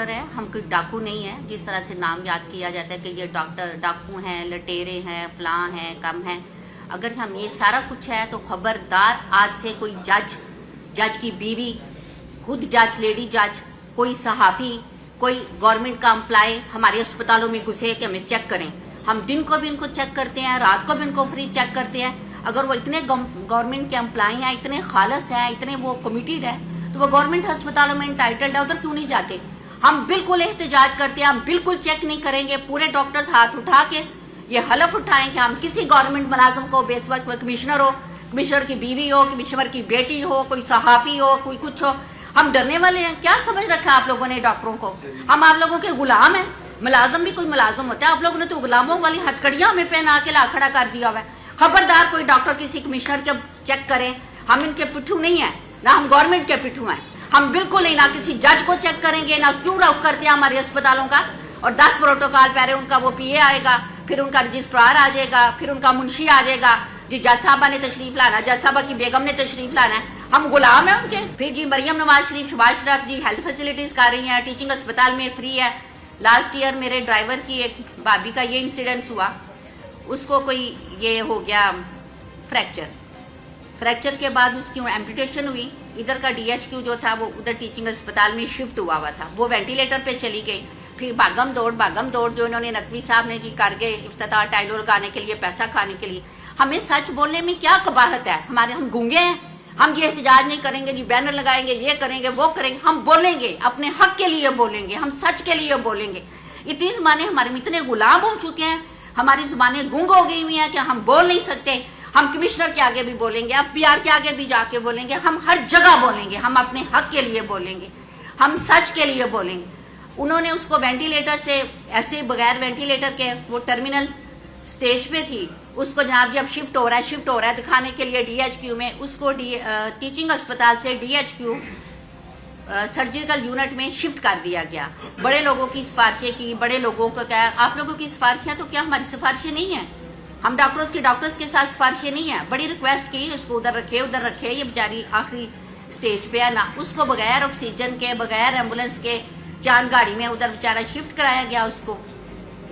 Doctor है, हम कोई डाकू नहीं है जिस तरह से नाम याद किया जाता है कि ये डॉक्टर डाकू हैं, लटेरे हैं, फलां हैं, कम हैं। अगर हम ये सारा कुछ है तो खबरदार आज से कोई जज की बीवी, खुद जज, लेडी जज, कोई सहाफ़ी, कोई गवर्नमेंट का एम्प्लॉय हमारे अस्पतालों में घुसे कि हमें चेक करें। हम दिन को भी इनको चेक करते हैं, रात को भी इनको फ्री चेक करते हैं। अगर वो इतने गवर्नमेंट के एम्प्लॉय हैं, इतने खालस हैं, इतने वो कमिटेड है, तो वो गवर्नमेंट अस्पतालों में इंटाइटल्ड है, उधर क्यों नहीं जाते? हम बिल्कुल एहतजाज करते हैं, हम बिल्कुल चेक नहीं करेंगे। पूरे डॉक्टर्स हाथ उठा के ये हलफ उठाएं कि हम किसी गवर्नमेंट मुलाजिम को, बेशक वो कमिश्नर हो, कमिश्नर की बीवी हो, कमिश्नर की बेटी हो, कोई सहाफ़ी हो, कोई कुछ हो, हम डरने वाले हैं? क्या समझ रखा है आप लोगों ने डॉक्टरों को? हम आप लोगों के गुलाम हैं। मुलाजिम भी कोई मुलाजिम होता है, आप लोगों ने तो गुलामों वाली हथकड़ियाँ हमें पहना के ला खड़ा कर दिया हुआ है। खबरदार कोई डॉक्टर किसी कमिश्नर के चेक करें, हम इनके पिट्ठू नहीं है, ना हम गवर्नमेंट के पिट्ठू हैं। हम बिल्कुल नहीं, ना किसी जज को चेक करेंगे, ना क्यों रख करते हैं हमारे अस्पतालों का। और 10 प्रोटोकॉल पहले उनका वो पीए आएगा, फिर उनका रजिस्ट्रार आ जाएगा, फिर उनका मुंशी आ जाएगा, जी जज साहबा ने तशरीफ लाना, जज साहबा की बेगम ने तशरीफ लाना है, हम गुलाम हैं उनके। फिर जी मरियम नवाज शरीफ, शबाज शरीफ जी हेल्थ फैसिलिटीज कर रही हैं, टीचिंग अस्पताल में फ्री है। लास्ट ईयर मेरे ड्राइवर की एक भाभी का ये इंसिडेंस हुआ, उसको कोई ये हो गया फ्रैक्चर के बाद उसकी एम्पुटेशन हुई। इधर का डीएचक्यू जो था वो उधर टीचिंग अस्पताल में शिफ्ट हुआ था, वो वेंटिलेटर पे चली गई। फिर भागम दौड़ जो इन्होंने नकवी साहब ने जी कर गए इफ्तिताह टाइलो लगाने के लिए, पैसा खाने के लिए। हमें सच बोलने में क्या कबाहत है? हम गूंगे हैं? हम ये एहतजाज नहीं करेंगे जी, बैनर लगाएंगे, ये करेंगे, वो करेंगे। हम बोलेंगे, अपने हक के लिए बोलेंगे, हम सच के लिए बोलेंगे। इतनी ज़बानें हमारे में इतने गुलाम हो चुके हैं, हमारी ज़बानें गूंग हो गई हुई हैं कि हम बोल नहीं सकते। हम कमिश्नर के आगे भी बोलेंगे, एफबीआर के आगे भी जाके बोलेंगे, हम हर जगह बोलेंगे, हम अपने हक के लिए बोलेंगे, हम सच के लिए बोलेंगे। उन्होंने उसको वेंटिलेटर से ऐसे बगैर वेंटिलेटर के, वो टर्मिनल स्टेज पे थी, उसको जनाब जब शिफ्ट हो रहा है दिखाने के लिए डीएचक्यू में, उसको टीचिंग अस्पताल से डीएचक्यू सर्जिकल यूनिट में शिफ्ट कर दिया गया। बड़े लोगों की सिफारिशें की, बड़े लोगों को क्या, आप लोगों की सिफारिशें तो क्या हमारी सिफारिशें नहीं हैं? हम डॉक्टर्स के साथ सिफारिशें नहीं है। बड़ी रिक्वेस्ट की उसको उधर रखे, ये बेचारी आखिरी स्टेज पे है ना, उसको बगैर ऑक्सीजन के, बगैर एम्बुलेंस के जान गाड़ी में उधर बेचारा शिफ्ट कराया गया उसको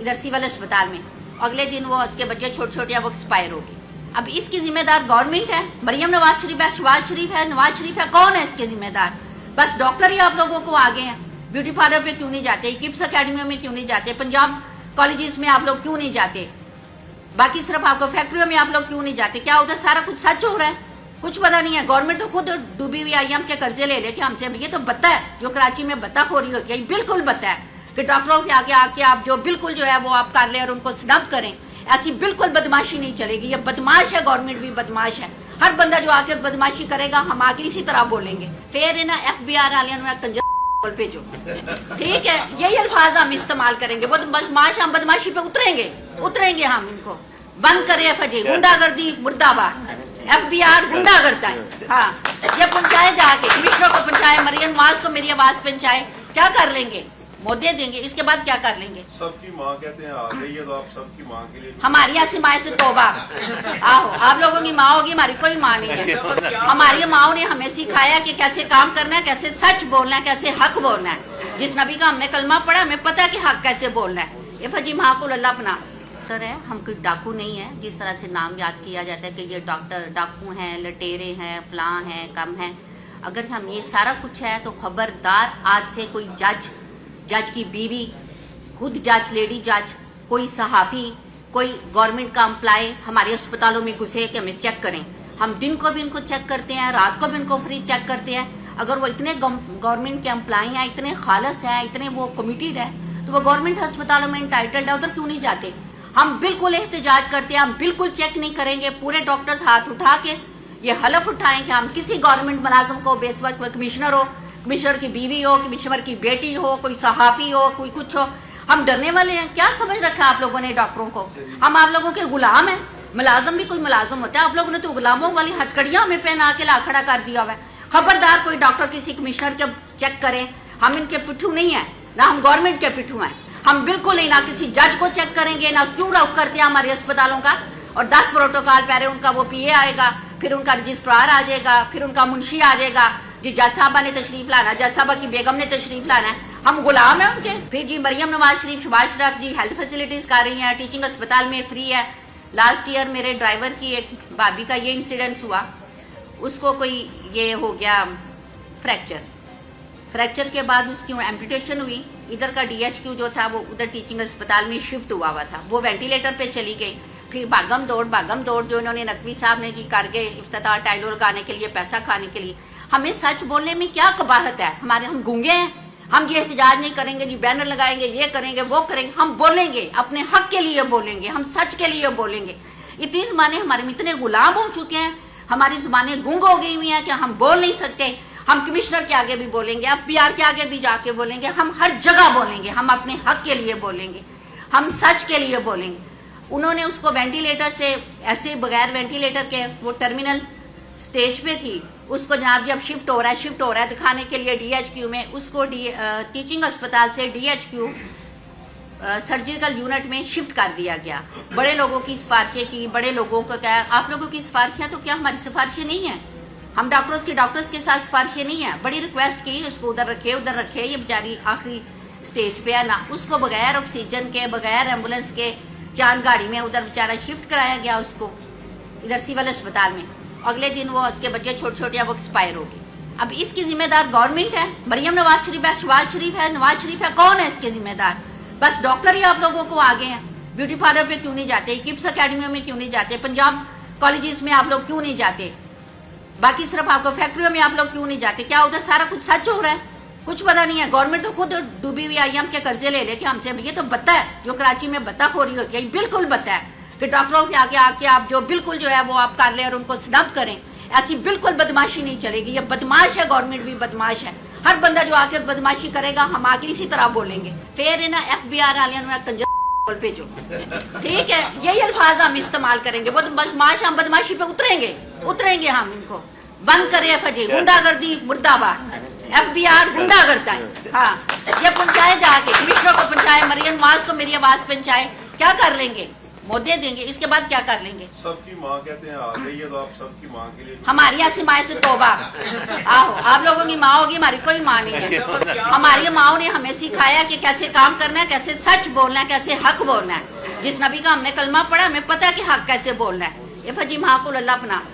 इधर सिविल अस्पताल में। अगले दिन वो उसके बच्चे छोटे वो एक्सपायर हो गए। अब इसकी जिम्मेदार गवर्नमेंट है, मरियम नवाज शरीफ है, शहबाज शरीफ है, नवाज शरीफ है, कौन है इसके जिम्मेदार? बस डॉक्टर ही आप लोगों को आगे हैं। ब्यूटी पार्लर पे क्यों नहीं जाते? किप्स अकेडमियों में क्यों नहीं जाते? पंजाब कॉलेजेस में आप लोग क्यों नहीं जाते? बाकी सिर्फ आपको फैक्ट्रियों में आप लोग क्यों नहीं जाते? क्या उधर सारा कुछ सच हो रहा है? कुछ पता नहीं है। गवर्नमेंट तो खुद डूबी हुई आईएम के कर्जे ले लेके हमसे, ये तो बता है जो कराची में बता खोरी होती है, बिल्कुल बता है कि डॉक्टरों के आगे आके आप जो बिल्कुल जो है वो आप कर ले और उनको स्नब करें। ऐसी बिल्कुल बदमाशी नहीं चलेगी। ये बदमाश है, गवर्नमेंट भी बदमाश है। हर बंदा जो आके बदमाशी करेगा हम आके इसी तरह बोलेंगे। फिर ना एफबीआर वाले भेजो, ठीक है? यही अल्फाज हम इस्तेमाल करेंगे। वो बदमाश, हम बदमाशी पे उतरेंगे हम इनको बंद करें। एफजी गुंडागर्दी मुर्दाबाद, एफबीआर गुंडा करता है। हाँ, ये पहुंचाए जाके कमिश्नर को पहुंचाए, मरियम नवाज को मेरी आवाज पहुंचाए। क्या कर लेंगे? मुद्दे देंगे, इसके बाद क्या कर लेंगे? सबकी माँ कहते हैं आ गई है, तो आप सबकी माँ के लिए हमारी ऐसी माँ से तौबा। आओ, आप लोगों की माँ होगी, हमारी कोई माँ नहीं है। हमारी माँ ने हमें सिखाया कि कैसे काम करना है, कैसे सच बोलना है, कैसे हक बोलना है। जिस नबी का हमने कलमा पढ़ा, हमें पता है कि हक कैसे बोलना है। ये फजी माँ को अल्लाह अपना है। हम कोई डाकू नहीं है जिस तरह से नाम याद किया जाता है कि ये डॉक्टर डाकू हैं, लटेरे हैं, फलां हैं, कम हैं। अगर हम ये सारा कुछ है तो खबरदार आज से कोई जज की बीवी, खुद जज, लेडी जज, कोई सहाफ़ी, कोई गवर्नमेंट का एम्प्लॉय हमारे अस्पतालों में घुसे कि हमें चेक करें। हम दिन को भी इनको चेक करते हैं, रात को भी इनको फ्री चेक करते हैं। अगर वो इतने गवर्नमेंट के एम्प्लॉय हैं, इतने खालस हैं, इतने वो कमिटेड है, तो वो गवर्नमेंट अस्पतालों में इंटाइटल्ड है, उधर क्यों नहीं जाते? हम बिल्कुल एहतजाज करते हैं, हम बिल्कुल चेक नहीं करेंगे। पूरे डॉक्टर्स हाथ उठा के ये हलफ उठाएं कि हम किसी गवर्नमेंट मुलाजिम को, बेशक कोई कमिश्नर हो, कमिश्नर की बीवी हो, कमिश्नर की बेटी हो, कोई सहाफ़ी हो, कोई कुछ हो, हम डरने वाले हैं? क्या समझ रखा है आप लोगों ने डॉक्टरों को? हम आप लोगों के गुलाम हैं। मुलाजिम भी कोई मुलाजिम होता है, आप लोगों ने तो गुलामों वाली हथकड़ियाँ हमें पहना के ला खड़ा कर दिया हुआ है। खबरदार कोई डॉक्टर किसी कमिश्नर के चेक करें, हम इनके पिट्ठू नहीं है, ना हम गवर्नमेंट के पिट्ठू हैं। हम बिल्कुल नहीं, ना किसी जज को चेक करेंगे, ना क्यों रख करते हैं हमारे अस्पतालों का। और 10 प्रोटोकॉल पहले उनका वो पीए आएगा, फिर उनका रजिस्ट्रार आ जाएगा, फिर उनका मुंशी आ जाएगा, जी जज साहबा ने तशरीफ लाना, जज साहबा की बेगम ने तशरीफ लाना है। ہم غلام ہیں ان کے. پھر جی مریم نواز شریف شباز شریف جی ہیلتھ فیسلٹیز کر رہی ہیں, ٹیچنگ اسپتال میں فری ہے. لاسٹ ایئر میرے ڈرائیور کی ایک بھابھی کا یہ انسیڈنس ہوا, اس کو کوئی یہ ہو گیا فریکچر کے بعد اس کی ایمپوٹیشن ہوئی. ادھر کا ڈی ایچ کیو جو تھا وہ ادھر ٹیچنگ اسپتال میں شفٹ ہوا تھا, وہ وینٹیلیٹر پہ چلی گئی. پھر بھاگم دوڑ جو انہوں نے نقوی صاحب نے جی کر گئے افتتاح ٹائلوں لگانے کے لیے, پیسہ کھانے کے لیے. ہمیں سچ بولنے میں کیا قباحت ہے؟ ہم گونگے ہیں؟ ہم یہ احتجاج نہیں کریں گے جی, بینر لگائیں گے, یہ کریں گے, وہ کریں گے. ہم بولیں گے, اپنے حق کے لیے بولیں گے, ہم سچ کے لیے بولیں گے. اتنی زبانیں ہمارے میں اتنے غلام ہو چکے ہیں, ہماری زبانیں گونگ ہو گئی ہوئی ہیں کہ ہم بول نہیں سکتے. ہم کمشنر کے آگے بھی بولیں گے, FBR کے آگے بھی جا کے بولیں گے, ہم ہر جگہ بولیں گے, ہم اپنے حق کے لیے بولیں گے, ہم سچ کے لیے بولیں گے. انہوں نے اس کو وینٹیلیٹر سے ایسے بغیر وینٹیلیٹر کے, وہ ٹرمینل سٹیج پہ تھی, اس کو جناب جب شفٹ ہو رہا ہے دکھانے کے لیے ڈی ایچ کیو میں, اس کو ٹیچنگ اسپتال سے D H Q surgical unit میں شفٹ کر دیا گیا. بڑے لوگوں کی سفارشیں کی, بڑے لوگوں کو کیا, آپ لوگوں کی سفارشیں تو کیا ہماری سفارشیں نہیں ہیں؟ ہم ڈاکٹرز کے ساتھ سفارشیں نہیں ہیں. بڑی ریکویسٹ کی اس کو ادھر رکھے, یہ بیچاری آخری سٹیج پہ ہے نا. اس کو بغیر آکسیجن کے, بغیر ایمبولینس کے چاند گاڑی میں ادھر بیچارہ شفٹ کرایا گیا اس کو ادھر سول اسپتال میں. اگلے دن وہ اس کے بچے چھوٹے ہیں, وہ ایکسپائر ہو گئے. اب اس کی ذمہ دار گورنمنٹ ہے. مریم نواز شریف ہے, شباز شریف ہے, نواز شریف ہے, کون ہے اس کے ذمہ دار؟ بس ڈاکٹر ہی آپ لوگوں کو آگے ہیں. بیوٹی پارلر پہ کیوں نہیں جاتے؟ کپس اکیڈمیوں میں کیوں نہیں جاتے؟ پنجاب کالجز میں آپ لوگ کیوں نہیں جاتے؟ باقی صرف آپ کو فیکٹریوں میں آپ لوگ کیوں نہیں جاتے؟ کیا ادھر سارا کچھ سچ ہو رہا ہے؟ کچھ پتا نہیں ہے. گورنمنٹ تو خود ڈوبی ہوئی IM کے قرضے لے کے ہم سے, یہ تو بتا ہے جو کراچی میں بتا خوری ہوتی ہے, بالکل بتا ہے کہ ڈاکٹروں کے آگے آ کے آپ جو بالکل جو ہے وہ آپ کر لیں اور ان کو سنب کریں. ایسی بالکل بدماشی نہیں چلے گی. یہ بدماش ہے, گورنمنٹ بھی بدماش ہے. ہر بندہ جو آ کے بدماشی کرے گا ہم آگے اسی طرح بولیں گے. پھر نا FBR والے کنجر بول بھیجو, ٹھیک ہے؟ یہی الفاظ ہم استعمال کریں گے. وہ بدماش, ہم بدماشی پہ اتریں گے ہم. ان کو بند کرے فجی گنڈا گردی مردہ آباد. FBR گنڈا کرتا ہے. ہاں, یہ پہنچائے جا کے کمشنر کو پہنچائے, مریم نواز کو میری آواز پہنچائے. کیا کر لیں گے؟ مدعے دیں گے. اس کے بعد کیا کر لیں گے؟ سب کی ماں کہتے ہیں آ گئی ہے, تو آپ سب کی ماں کے لیے ہماری ایسی ماں سے توبہ. آہو, آپ لوگوں کی ماں ہوگی, ہماری کوئی ماں نہیں ہے. ہماری ماؤں نے ہمیں سکھایا کہ کیسے کام کرنا ہے, کیسے سچ بولنا ہے, کیسے حق بولنا ہے. جس نبی کا ہم نے کلمہ پڑھا, ہمیں پتہ ہے کہ حق کیسے بولنا ہے. یہ فجی ماں کو اللہ پناہ.